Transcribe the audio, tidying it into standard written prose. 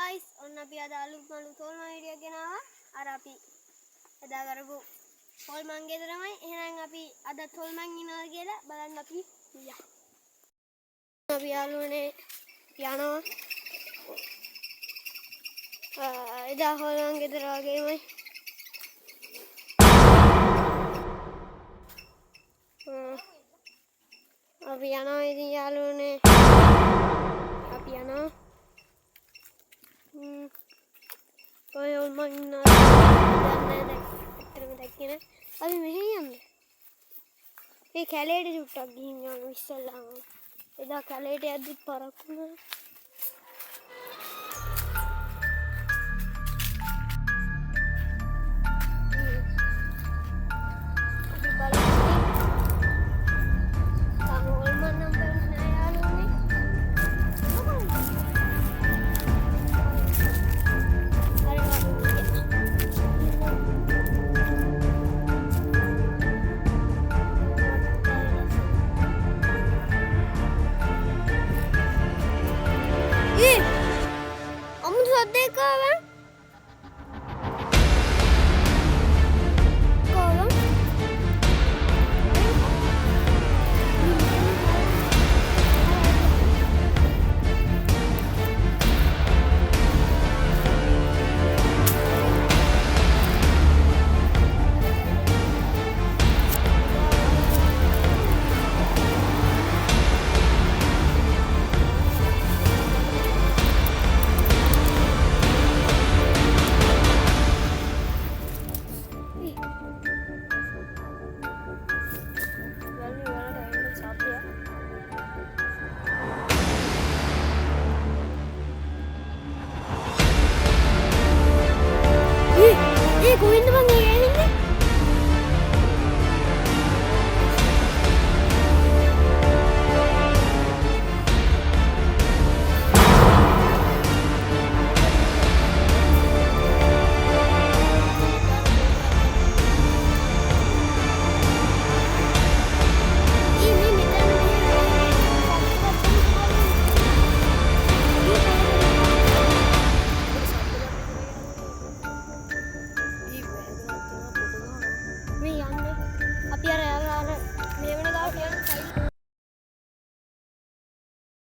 guys, ඔන්න අපි අද අලුත් තෝල්මන් වීඩියෝ ගෙනාවා. අර අපි එදා කරපු තෝල්මන් ගෙදරමයි. එහෙනම් අපි අද තෝල්මන් ඉනවද කියලා බලන්න අපි යමු. අපි යාළුවනේ යනවා. එදා තෝල්මන් ගෙදර වගේමයි. අපි යනවා ඉතින් යාළුවනේ. අපි යනවා. ඔය මම ඉන්නවා දැන් ඇත්තටම දැක්කේ නෑ. අපි මෙහෙ යන්නේ. මේ කැලේට චුට්ටක් ගිහින් යමු ඉස්සෙල්ලාම. එදා කැලේට යද්දිත් පරක් වුණා.